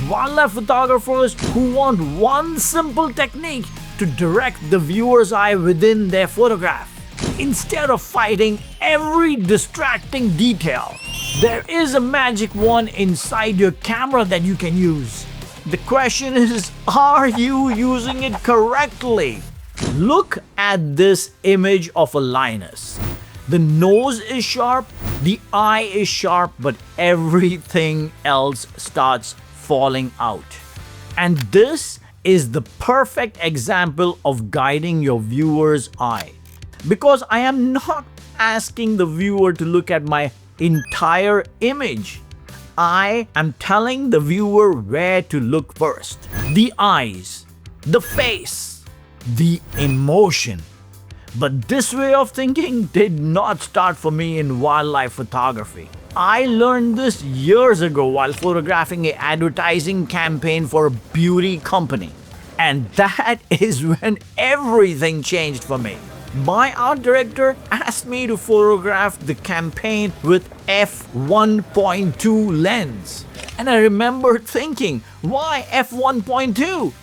Wildlife photographers who want one simple technique to direct the viewer's eye within their photograph. Instead of fighting every distracting detail, there is a magic wand inside your camera that you can use. The question is, are you using it correctly? Look at this image of a lioness. The nose is sharp, the eye is sharp, but everything else starts falling out. And this is the perfect example of guiding your viewer's eye. Because I am not asking the viewer to look at my entire image. I am telling the viewer where to look first. The eyes, the face, the emotion. But this way of thinking did not start for me in wildlife photography. I learned this years ago while photographing an advertising campaign for a beauty company. And that is when everything changed for me. My art director asked me to photograph the campaign with f1.2 lens. And I remember thinking, why f1.2?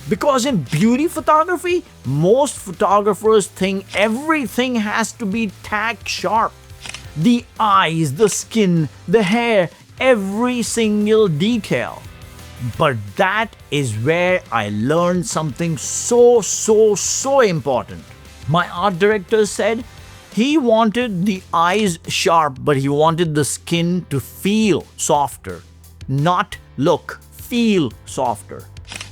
Because in beauty photography, most photographers think everything has to be tack sharp. The eyes, the skin, the hair, every single detail. But that is where I learned something so important. My art director said he wanted the eyes sharp, but he wanted the skin to feel softer. Not look, feel softer.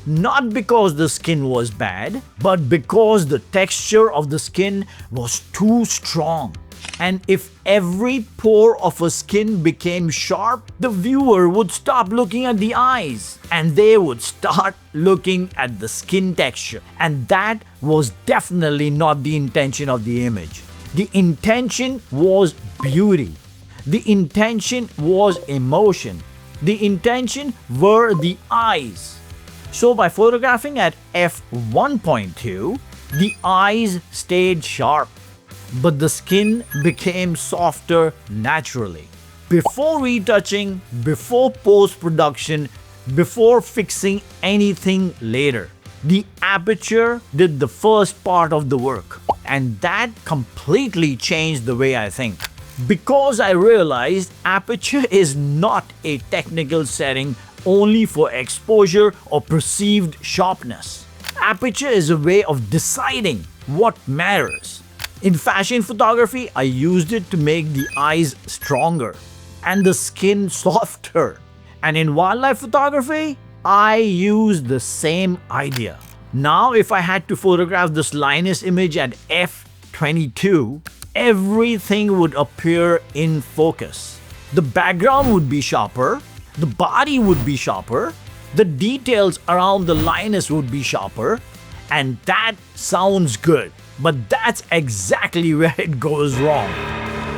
Not because the skin was bad, but because the texture of the skin was too strong. And if every pore of a skin became sharp, the viewer would stop looking at the eyes and they would start looking at the skin texture. And that was definitely not the intention of the image. The intention was beauty. The intention was emotion. The intention were the eyes. So by photographing at f1.2, the eyes stayed sharp, but the skin became softer naturally. Before retouching, before post-production, before fixing anything later, the aperture did the first part of the work, and that completely changed the way I think. Because I realized aperture is not a technical setting only for exposure or perceived sharpness. Aperture is a way of deciding what matters. In fashion photography, I used it to make the eyes stronger and the skin softer. And in wildlife photography, I used the same idea. Now, if I had to photograph this lioness image at f22, everything would appear in focus. The background would be sharper, the body would be sharper, the details around the lioness would be sharper, and that sounds good. But that's exactly where it goes wrong.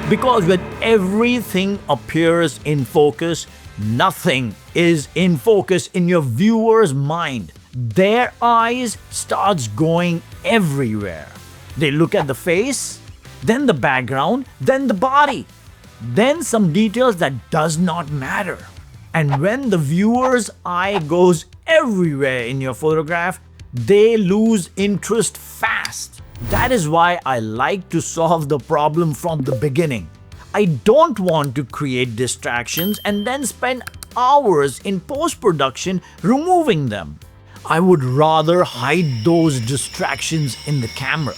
Because when everything appears in focus, nothing is in focus in your viewer's mind. Their eyes starts going everywhere. They look at the face, then the background, then the body, then some details that does not matter. And when the viewer's eye goes everywhere in your photograph, they lose interest fast. That is why I like to solve the problem from the beginning. I don't want to create distractions and then spend hours in post-production removing them. I would rather hide those distractions in the camera.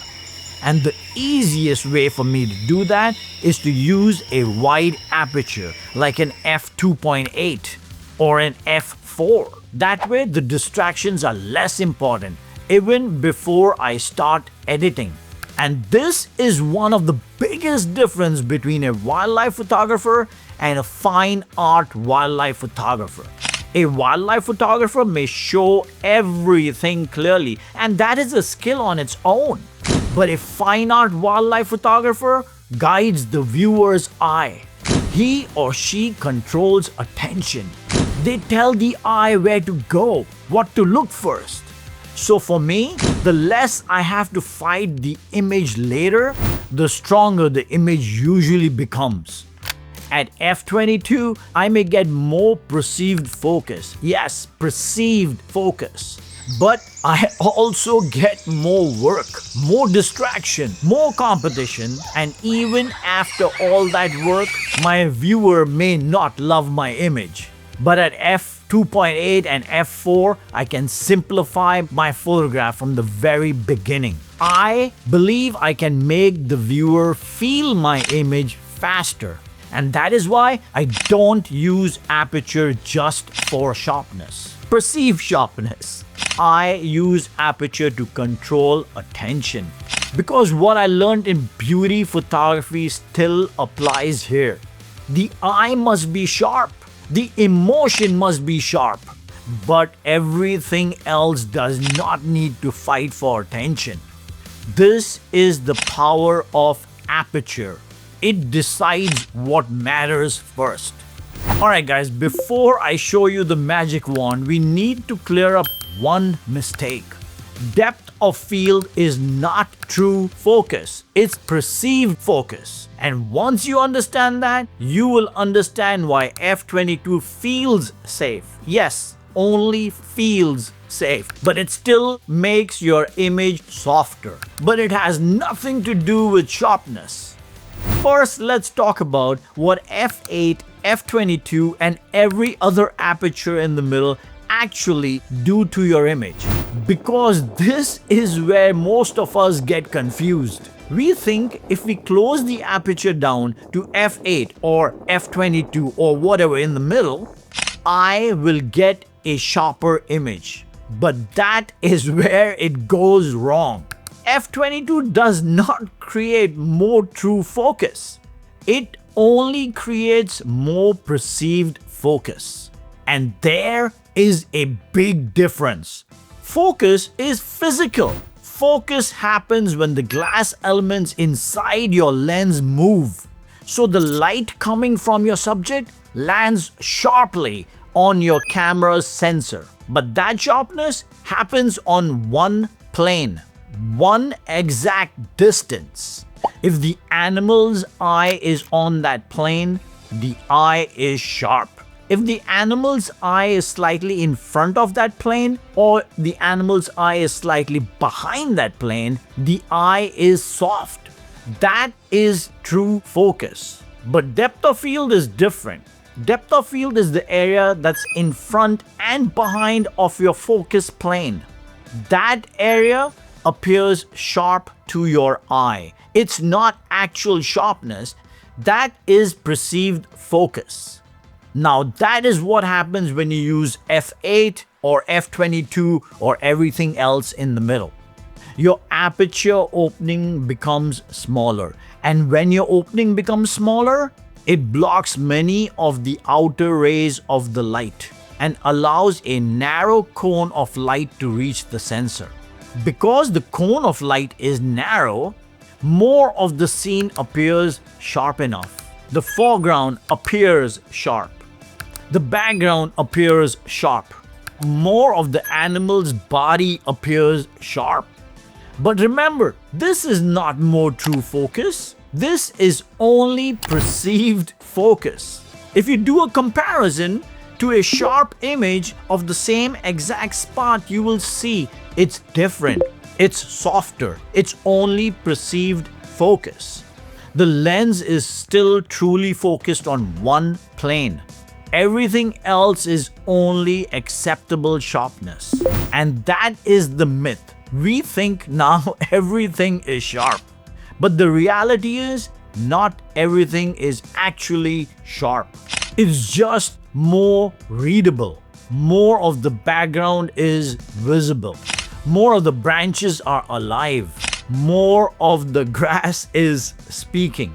And the easiest way for me to do that is to use a wide aperture like an f2.8 or an f4. That way the distractions are less important even before I start editing. And this is one of the biggest difference between a wildlife photographer and a fine art wildlife photographer. A wildlife photographer may show everything clearly, and that is a skill on its own. But a fine art wildlife photographer guides the viewer's eye. He or she controls attention. They tell the eye where to go, what to look first. So for me, the less I have to fight the image later, the stronger the image usually becomes. At f22, I may get more perceived focus. Yes, perceived focus. But I also get more work, more distraction, more competition, and even after all that work, my viewer may not love my image. But at f2.8 and f4, I can simplify my photograph from the very beginning. I believe I can make the viewer feel my image faster. And that is why I don't use Aperture just for sharpness, perceived sharpness. I use Aperture to control attention. Because what I learned in beauty photography still applies here. The eye must be sharp. The emotion must be sharp. But everything else does not need to fight for attention. This is the power of Aperture. It decides what matters first. Alright guys, before I show you the magic wand, we need to clear up one mistake. Depth of field is not true focus, it's perceived focus. And once you understand that, you will understand why f22 feels safe. Yes, only feels safe, but it still makes your image softer. But it has nothing to do with sharpness. First, let's talk about what f8, f22 and every other aperture in the middle actually do to your image. Because this is where most of us get confused. We think if we close the aperture down to f8 or f22 or whatever in the middle, I will get a sharper image. But that is where it goes wrong. f22 does not create more true focus. It only creates more perceived focus. And there is a big difference. Focus is physical. Focus happens when the glass elements inside your lens move. So the light coming from your subject lands sharply on your camera's sensor. But that sharpness happens on one plane, one exact distance. If the animal's eye is on that plane, the eye is sharp. If the animal's eye is slightly in front of that plane or the animal's eye is slightly behind that plane, the eye is soft. That is true focus. But depth of field is different. Depth of field is the area that's in front and behind of your focus plane. That area appears sharp to your eye. It's not actual sharpness. That is perceived focus. Now that is what happens when you use f8 or f22 or everything else in the middle. Your aperture opening becomes smaller, and when your opening becomes smaller, it blocks many of the outer rays of the light and allows a narrow cone of light to reach the sensor. Because the cone of light is narrow, more of the scene appears sharp enough. The foreground appears sharp. The background appears sharp. More of the animal's body appears sharp. But remember, this is not more true focus. This is only perceived focus. If you do a comparison to a sharp image of the same exact spot, you will see it's different. It's softer. It's only perceived focus. The lens is still truly focused on one plane. Everything else is only acceptable sharpness. And that is the myth. We think now everything is sharp. But the reality is, not everything is actually sharp. It's just more readable. More of the background is visible. More of the branches are alive. More of the grass is speaking.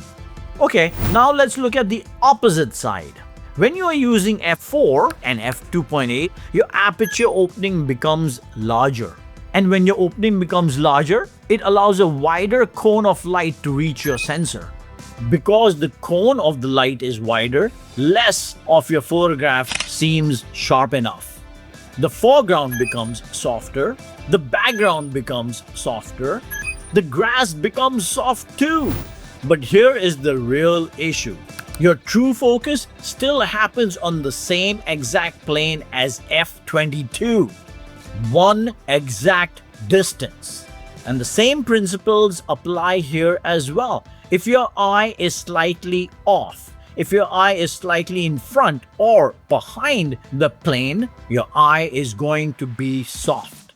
Okay, now let's look at the opposite side. When you are using f4 and f2.8, your aperture opening becomes larger. And when your opening becomes larger, it allows a wider cone of light to reach your sensor. Because the cone of the light is wider, less of your photograph seems sharp enough. The foreground becomes softer, the background becomes softer, the grass becomes soft too. But here is the real issue. Your true focus still happens on the same exact plane as f22, one exact distance. And the same principles apply here as well. If your eye is slightly off, if your eye is slightly in front or behind the plane, your eye is going to be soft.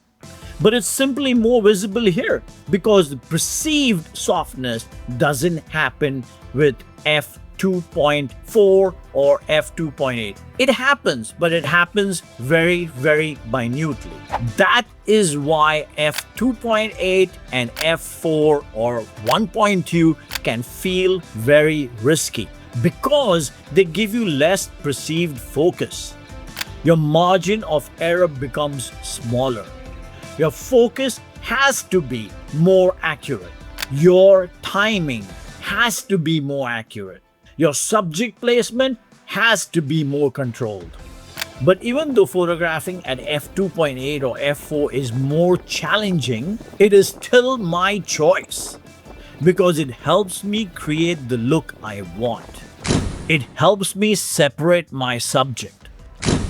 But it's simply more visible here because the perceived softness doesn't happen with f2.4 or f2.8. It happens, but it happens very, very minutely. That is why f2.8 and f4 or 1.2 can feel very risky, because they give you less perceived focus. Your margin of error becomes smaller. Your focus has to be more accurate. Your timing has to be more accurate. Your subject placement has to be more controlled. But even though photographing at f2.8 or f4 is more challenging, it is still my choice because it helps me create the look I want. It helps me separate my subject.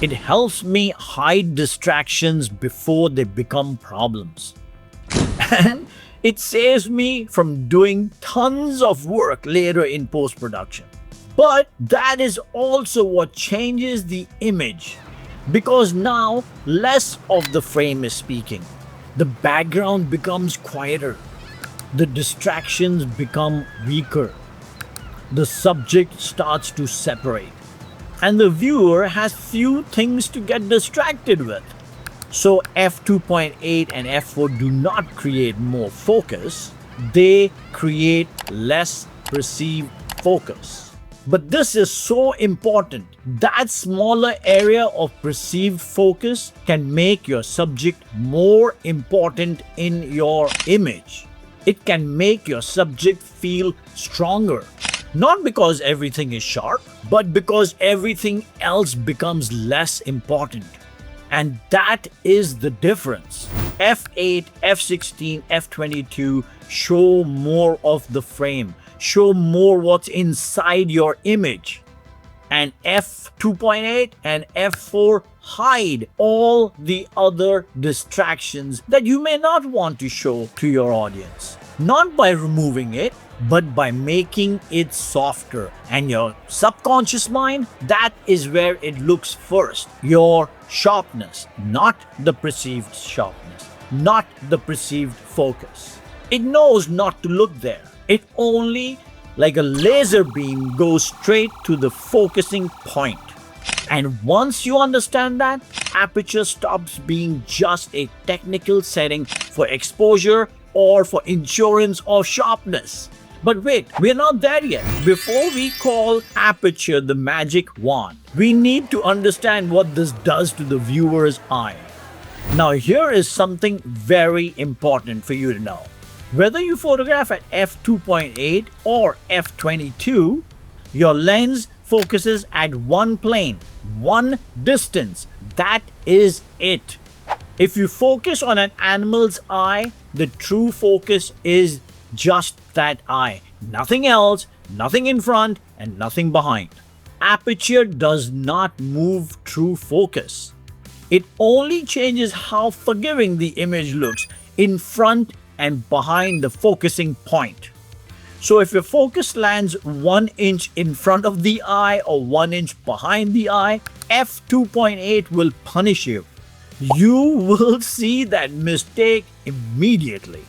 It helps me hide distractions before they become problems. And it saves me from doing tons of work later in post-production. But that is also what changes the image, because now less of the frame is speaking. The background becomes quieter. The distractions become weaker. The subject starts to separate, and the viewer has few things to get distracted with. So f2.8 and f4 do not create more focus, they create less perceived focus. But this is so important. That smaller area of perceived focus can make your subject more important in your image. It can make your subject feel stronger. Not because everything is sharp, but because everything else becomes less important. And that is the difference. f8, f16, f22 show more of the frame, show more what's inside your image. And f2.8 and f4 hide all the other distractions that you may not want to show to your audience. Not by removing it, but by making it softer. And your subconscious mind, that is where it looks first. Your sharpness, not the perceived sharpness, not the perceived focus. It knows not to look there. It only, like a laser beam, goes straight to the focusing point. And once you understand that, Aperture stops being just a technical setting for exposure or for insurance of sharpness. But wait, we're not there yet. Before we call Aperture the magic wand, we need to understand what this does to the viewer's eye. Now here is something very important for you to know. Whether you photograph at f2.8 or f22, your lens focuses at one plane, one distance. That is it. If you focus on an animal's eye, the true focus is just that eye. Nothing else, nothing in front, and nothing behind. Aperture does not move true focus. It only changes how forgiving the image looks in front and behind the focusing point. So if your focus lands 1 inch in front of the eye or 1 inch behind the eye, f2.8 will punish you. You will see that mistake immediately.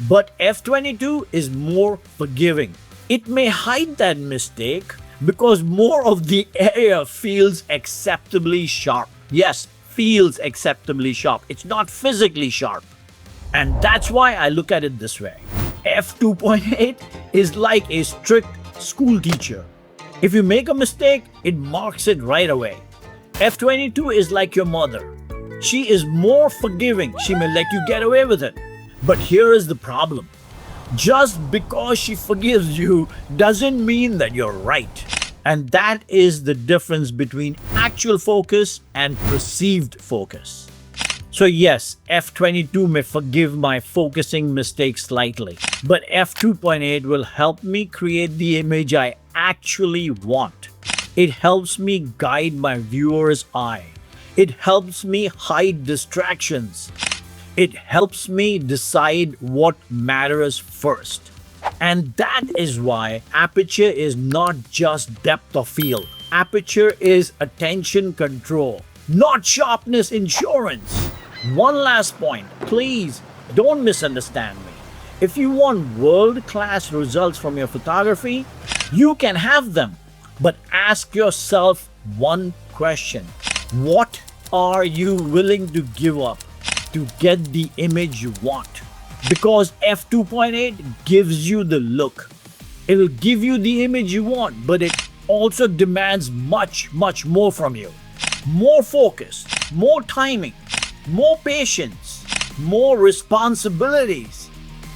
But f22 is more forgiving. It may hide that mistake because more of the area feels acceptably sharp. Yes, feels acceptably sharp. It's not physically sharp. And that's why I look at it this way. f2.8 is like a strict school teacher. If you make a mistake, it marks it right away. f22 is like your mother. She is more forgiving. She may let you get away with it. But here is the problem. Just because she forgives you doesn't mean that you're right. And that is the difference between actual focus and perceived focus. So yes, f22 may forgive my focusing mistake slightly, but f2.8 will help me create the image I actually want. It helps me guide my viewer's eye. It helps me hide distractions. It helps me decide what matters first. And that is why Aperture is not just depth of field. Aperture is attention control, not sharpness insurance. One last point, please don't misunderstand me. If you want world-class results from your photography, you can have them. But ask yourself one question. What are you willing to give up to get the image you want? Because f2.8 gives you the look. It'll give you the image you want, but it also demands much more from you. More focus, more timing, more patience, more responsibilities.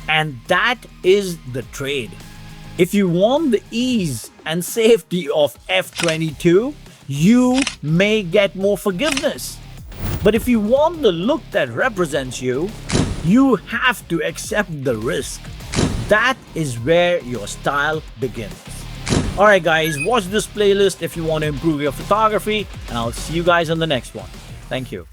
And that is the trade. If you want the ease and safety of f22, you may get more forgiveness. But if you want the look that represents you, you have to accept the risk. That is where your style begins. Alright guys, watch this playlist if you want to improve your photography, and I'll see you guys on the next one. Thank you.